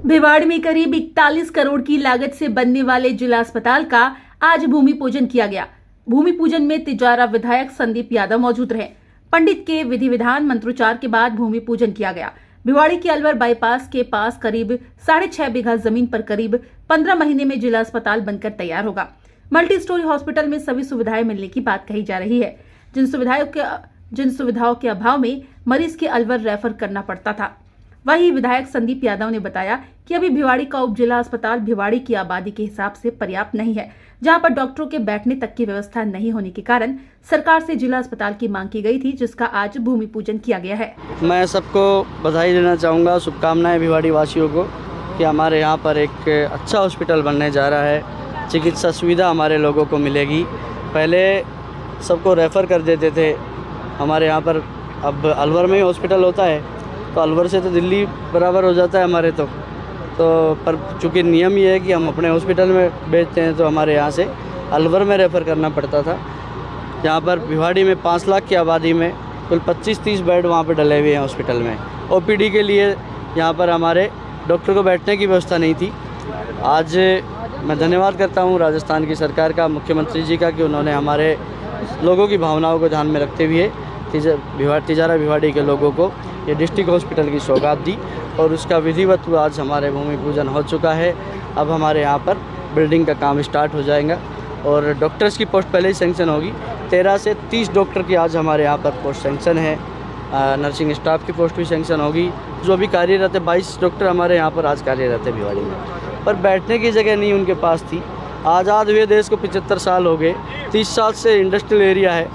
भिवाड़ी में करीब 41 करोड़ की लागत से बनने वाले जिला अस्पताल का आज भूमि पूजन किया गया। भूमि पूजन में तिजारा विधायक संदीप यादव मौजूद रहे। पंडित के विधि विधान मंत्रोच्चार के बाद भूमि पूजन किया गया। भिवाड़ी के अलवर बाईपास के पास करीब 6.5 बीघा जमीन पर करीब 15 महीने में जिला अस्पताल बनकर तैयार होगा। मल्टी स्टोरी हॉस्पिटल में सभी सुविधाएं मिलने की बात कही जा रही है, जिन सुविधाओं के अभाव में मरीज के अलवर रेफर करना पड़ता था। वहीं विधायक संदीप यादव ने बताया कि अभी भिवाड़ी का उप जिला अस्पताल भिवाड़ी की आबादी के हिसाब से पर्याप्त नहीं है, जहां पर डॉक्टरों के बैठने तक की व्यवस्था नहीं होने के कारण सरकार से जिला अस्पताल की मांग की गई थी, जिसका आज भूमि पूजन किया गया है। मैं सबको बधाई देना चाहूँगा, शुभकामनाएं भिवाड़ी वासियों को कि हमारे यहाँ पर एक अच्छा हॉस्पिटल बनने जा रहा है। चिकित्सा सुविधा हमारे लोगों को मिलेगी। पहले सबको रेफ़र कर देते थे हमारे यहाँ पर, अब अलवर में ही हॉस्पिटल होता है तो अलवर से तो दिल्ली बराबर हो जाता है हमारे तो पर चूँकि नियम ये है कि हम अपने हॉस्पिटल में भेजते हैं तो हमारे यहाँ से अलवर में रेफ़र करना पड़ता था। यहाँ पर भिवाड़ी में 5 लाख की आबादी में कुल 25-30 बेड वहाँ पे डले हुए हैं हॉस्पिटल में। ओपीडी के लिए यहाँ पर हमारे डॉक्टर को बैठने की व्यवस्था नहीं थी। आज मैं धन्यवाद करता हूँ राजस्थान की सरकार का, मुख्यमंत्री जी का, कि उन्होंने हमारे लोगों की भावनाओं को ध्यान में रखते हुए तिजारा भिवाड़ी के लोगों को ये डिस्ट्रिक्ट हॉस्पिटल की सौगात दी और उसका विधिवत आज हमारे भूमि पूजन हो चुका है। अब हमारे यहाँ पर बिल्डिंग का काम स्टार्ट हो जाएगा और डॉक्टर्स की पोस्ट पहले ही सेंक्शन होगी। 13 से 30 डॉक्टर की आज हमारे यहाँ पर पोस्ट सेंक्शन है। नर्सिंग स्टाफ की पोस्ट भी सेंक्शन होगी। जो अभी कार्यरत है 22 डॉक्टर हमारे यहाँ पर आज कार्यरत है भिवाड़ी में, पर बैठने की जगह नहीं उनके पास थी। आज़ाद हुए देश को 75 साल हो गए। 30 साल से इंडस्ट्रियल एरिया है।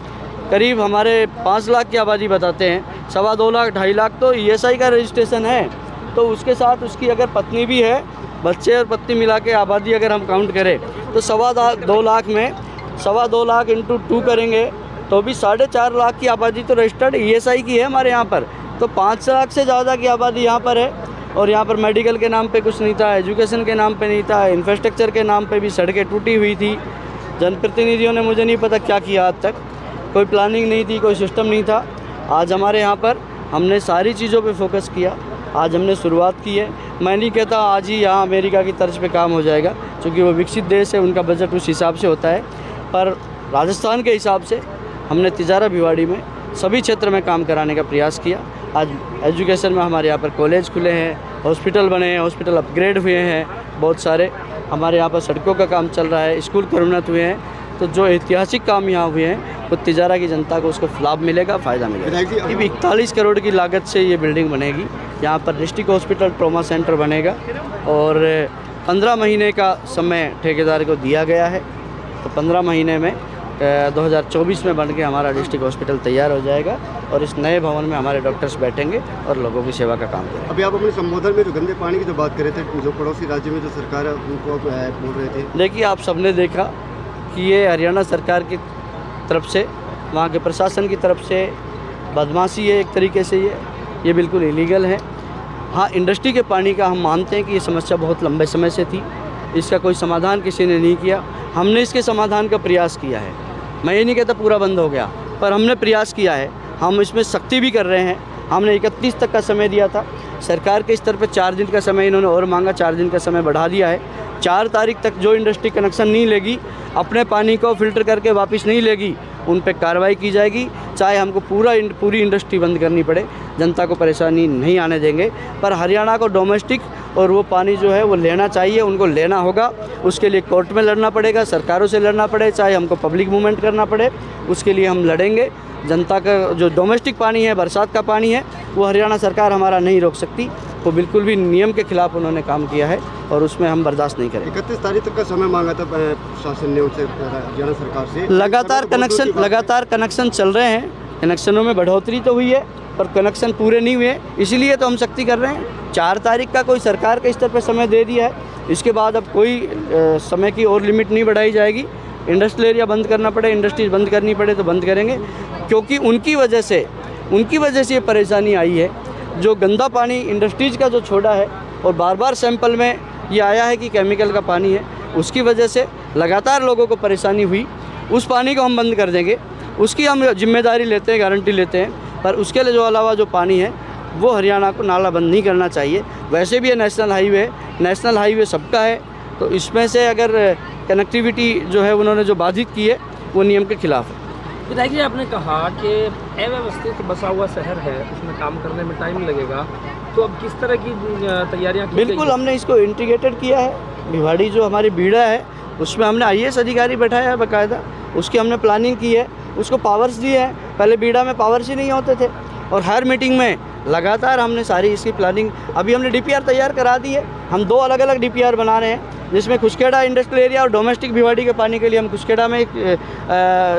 करीब हमारे 5 लाख की आबादी बताते हैं, 2.25 लाख 2.5 लाख तो ईएसआई का रजिस्ट्रेशन है। तो उसके साथ उसकी अगर पत्नी भी है, बच्चे और पत्नी मिला के आबादी अगर हम काउंट करें तो 2.25 लाख में 2.25 लाख इंटू 2 करेंगे तो भी 4.5 लाख की आबादी तो रजिस्टर्ड ईएसआई की है हमारे यहाँ पर। तो 5 लाख से ज़्यादा की आबादी यहाँ पर है और यहाँ पर मेडिकल के नाम पे कुछ नहीं था, एजुकेशन के नाम पे नहीं था, इंफ्रास्ट्रक्चर के नाम पे भी सड़कें टूटी हुई थी। जनप्रतिनिधियों ने मुझे नहीं पता क्या किया, आज तक कोई प्लानिंग नहीं थी, कोई सिस्टम नहीं था। आज हमारे यहाँ पर हमने सारी चीज़ों पे फोकस किया। आज हमने शुरुआत की है। मैं नहीं कहता आज ही यहाँ अमेरिका की तर्ज पे काम हो जाएगा, क्योंकि वो विकसित देश है, उनका बजट उस हिसाब से होता है, पर राजस्थान के हिसाब से हमने तिजारा भिवाड़ी में सभी क्षेत्र में काम कराने का प्रयास किया। आज एजुकेशन में हमारे यहाँ पर कॉलेज खुले हैं, हॉस्पिटल बने हैं, हॉस्पिटल अपग्रेड हुए हैं बहुत सारे। हमारे यहाँ पर सड़कों का काम चल रहा है, स्कूल करोन्नत हुए हैं। तो जो ऐतिहासिक काम यहाँ हुए हैं वो तिजारा की जनता को उसको लाभ मिलेगा, फ़ायदा मिलेगा। अभी 41 करोड़ की लागत से ये बिल्डिंग बनेगी। यहाँ पर डिस्ट्रिक्ट हॉस्पिटल ट्रॉमा सेंटर बनेगा और 15 महीने का समय ठेकेदार को दिया गया है। तो 15 महीने में 2024 में बन के हमारा डिस्ट्रिक्ट हॉस्पिटल तैयार हो जाएगा और इस नए भवन में हमारे डॉक्टर्स बैठेंगे और लोगों की सेवा का काम करेंगे। अभी आप अपने संबोधन में जो गंदे पानी की जो बात कर रहे थे, जो पड़ोसी राज्य में जो सरकार है उनको बोल रहे थे, देखिए आप सबने देखा कि ये हरियाणा सरकार की तरफ से, वहाँ के प्रशासन की तरफ से बदमाशी है एक तरीके से। ये बिल्कुल इलीगल है। हाँ, इंडस्ट्री के पानी का हम मानते हैं कि ये समस्या बहुत लंबे समय से थी, इसका कोई समाधान किसी ने नहीं किया। हमने इसके समाधान का प्रयास किया है। मैं ये नहीं कहता पूरा बंद हो गया, पर हमने प्रयास किया है। हम इसमें सख्ती भी कर रहे हैं। हमने 31 तक का समय दिया था, सरकार के स्तर पर 4 दिन का समय इन्होंने और मांगा, 4 दिन का समय बढ़ा दिया है। 4 तारीख तक जो इंडस्ट्री कनेक्शन नहीं लेगी, अपने पानी को फिल्टर करके वापस नहीं लेगी, उन पे कार्रवाई की जाएगी। चाहे हमको पूरी इंडस्ट्री बंद करनी पड़े, जनता को परेशानी नहीं आने देंगे। पर हरियाणा को डोमेस्टिक और वो पानी जो है वो लेना चाहिए, उनको लेना होगा। उसके लिए कोर्ट में लड़ना पड़ेगा, सरकारों से लड़ना पड़े, चाहे हमको पब्लिक मूवमेंट करना पड़े, उसके लिए हम लड़ेंगे। जनता का जो डोमेस्टिक पानी है, बरसात का पानी है, वो हरियाणा सरकार हमारा नहीं रोक सकती। वो बिल्कुल भी नियम के खिलाफ उन्होंने काम किया है और उसमें हम बर्दाश्त नहीं करेंगे। 31 तारीख तक का समय मांगा था शासन ने उनसे, हरियाणा सरकार से। लगातार कनेक्शन चल रहे हैं। कनेक्शनों में बढ़ोतरी तो हुई है पर कनेक्शन पूरे नहीं हुए, इसीलिए तो हम सख्ती कर रहे हैं। 4 तारीख का कोई सरकार के स्तर पर समय दे दिया है, इसके बाद अब कोई समय की और लिमिट नहीं बढ़ाई जाएगी। इंडस्ट्रियल एरिया बंद करना पड़े, इंडस्ट्रीज बंद करनी पड़े तो बंद करेंगे, क्योंकि उनकी वजह से ये परेशानी आई है। जो गंदा पानी इंडस्ट्रीज का जो छोड़ा है और बार सैंपल में ये आया है कि केमिकल का पानी है, उसकी वजह से लगातार लोगों को परेशानी हुई। उस पानी को हम बंद कर देंगे, उसकी हम जिम्मेदारी लेते हैं, गारंटी लेते हैं। पर उसके लिए जो अलावा जो पानी है वो हरियाणा को नालाबंद नहीं करना चाहिए। वैसे भी ये नेशनल हाईवे सबका है, तो इसमें से अगर कनेक्टिविटी जो है उन्होंने जो बाधित की है वो नियम के खिलाफ है। विधायक जी, आपने कहा कि अव्यवस्थित बसा हुआ शहर है, उसमें काम करने में टाइम लगेगा, तो अब किस तरह की तैयारियां की बिल्कुल गई? हमने इसको इंटीग्रेटेड किया है। भिवाड़ी जो हमारी बीड़ा है उसमें हमने IAS अधिकारी बैठाया है बाकायदा, उसकी हमने प्लानिंग की है, उसको पावर्स दिए हैं। पहले बीड़ा में पावर्स ही नहीं होते थे, और हर मीटिंग में लगातार हमने सारी इसकी प्लानिंग, अभी हमने DPR तैयार करा दी है। हम 2 अलग अलग DPR बना रहे हैं, जिसमें खुशखेड़ा इंडस्ट्रियल एरिया और डोमेस्टिक भिवाड़ी के पानी के लिए हम खुशखेड़ा में एक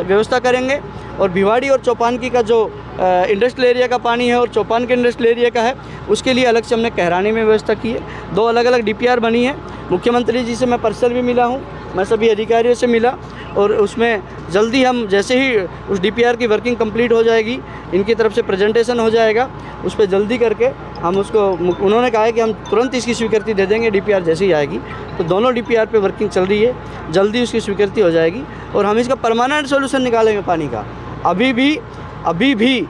व्यवस्था करेंगे, और भिवाड़ी और चौपानकी का जो इंडस्ट्रियल एरिया का पानी है और चौपान के इंडस्ट्रियल एरिया का है उसके लिए अलग से हमने कहरानी में व्यवस्था की है। 2 अलग अलग DPR बनी है। मुख्यमंत्री जी से मैं पर्सनल भी मिला हूँ, मैं सभी अधिकारियों से मिला, और उसमें जल्दी हम जैसे ही उस DPR की वर्किंग कंप्लीट हो जाएगी, इनकी तरफ से प्रेजेंटेशन हो जाएगा, उस पर जल्दी करके हम उसको, उन्होंने कहा है कि हम तुरंत इसकी स्वीकृति दे देंगे DPR जैसे ही आएगी। तो दोनों DPR पे वर्किंग चल रही है, जल्दी उसकी स्वीकृति हो जाएगी और हम इसका परमानेंट सोल्यूशन निकालेंगे पानी का। अभी भी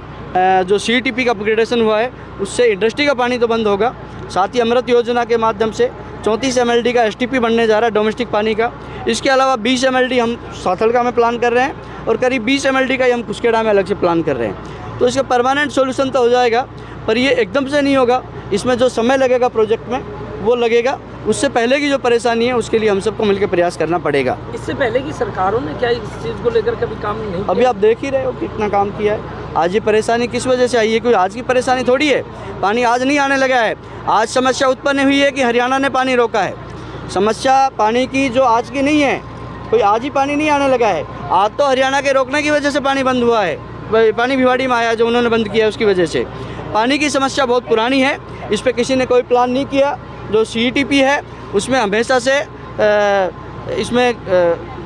जो CTP का अपग्रेडेशन हुआ है उससे इंडस्ट्री का पानी तो बंद होगा, साथ ही अमृत योजना के माध्यम से 34 MLD का STP बनने जा रहा है डोमेस्टिक पानी का। इसके अलावा 20 MLD हम साथलका में प्लान कर रहे हैं, और करीब 20 MLD का ही हम खुशखेड़ा में अलग से प्लान कर रहे हैं। तो इसका परमानेंट सोल्यूशन तो हो जाएगा, पर ये एकदम से नहीं होगा। इसमें जो समय लगेगा प्रोजेक्ट में वो लगेगा। उससे पहले की जो परेशानी है उसके लिए हम सबको मिलकर प्रयास करना पड़ेगा। इससे पहले की सरकारों ने क्या इस चीज़ को लेकर कभी काम नहीं किया? अभी आप देख ही रहे हो कितना काम किया है। आज ये परेशानी किस वजह से आई है? कोई आज की परेशानी थोड़ी है। पानी आज नहीं आने लगा है। आज समस्या उत्पन्न हुई है कि हरियाणा ने पानी रोका है। समस्या पानी की जो आज की नहीं है, कोई आज ही पानी नहीं आने लगा है। आज तो हरियाणा के रोकने की वजह से पानी बंद हुआ है, पानी भिवाड़ी में आया जो उन्होंने बंद किया है उसकी वजह से। पानी की समस्या बहुत पुरानी है, इस पर किसी ने कोई प्लान नहीं किया। जो CTP है उसमें हमेशा से इसमें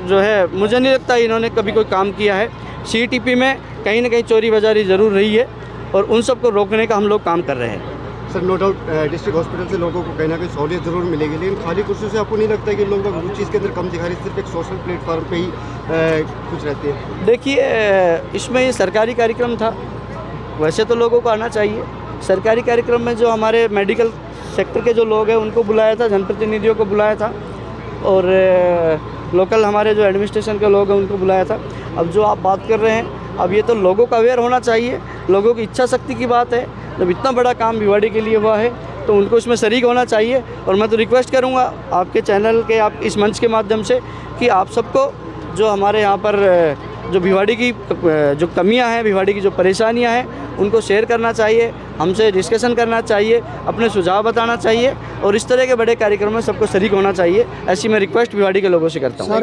जो है मुझे नहीं लगता इन्होंने कभी कोई काम किया है। CTP में कहीं ना कहीं चोरी बाजारी ज़रूर रही है, और उन सब को रोकने का हम लोग काम कर रहे हैं। Sir, no doubt district hospital से लोगों को कहीं ना कहीं सहूलियत ज़रूर मिलेगी, लेकिन खाली कुर्सी से आपको नहीं लगता है कि लोग उस चीज़ के अंदर कम दिखा रहे, सिर्फ एक सोशल प्लेटफॉर्म पे ही कुछ रहते हैं? देखिए, इसमें ये सरकारी कार्यक्रम था, वैसे तो लोगों को आना चाहिए। सरकारी कार्यक्रम में जो हमारे मेडिकल सेक्टर के जो लोग हैं उनको बुलाया था, जनप्रतिनिधियों को बुलाया था, और लोकल हमारे जो एडमिनिस्ट्रेशन के लोग हैं उनको बुलाया था। अब जो आप बात कर रहे हैं, अब ये तो लोगों का अवेयर होना चाहिए, लोगों की इच्छा शक्ति की बात है। जब इतना बड़ा काम भिवाड़ी के लिए हुआ है तो उनको इसमें शरीक होना चाहिए। और मैं तो रिक्वेस्ट करूँगा आपके चैनल के, आप इस मंच के माध्यम से, कि आप सबको जो हमारे यहाँ पर जो भिवाड़ी की जो कमियां हैं, भिवाड़ी की जो परेशानियां हैं, उनको शेयर करना चाहिए, हमसे डिस्कशन करना चाहिए, अपने सुझाव बताना चाहिए, और इस तरह के बड़े कार्यक्रम में सबको शरीक होना चाहिए। ऐसी मैं रिक्वेस्ट भिवाड़ी के लोगों से करता हूँ।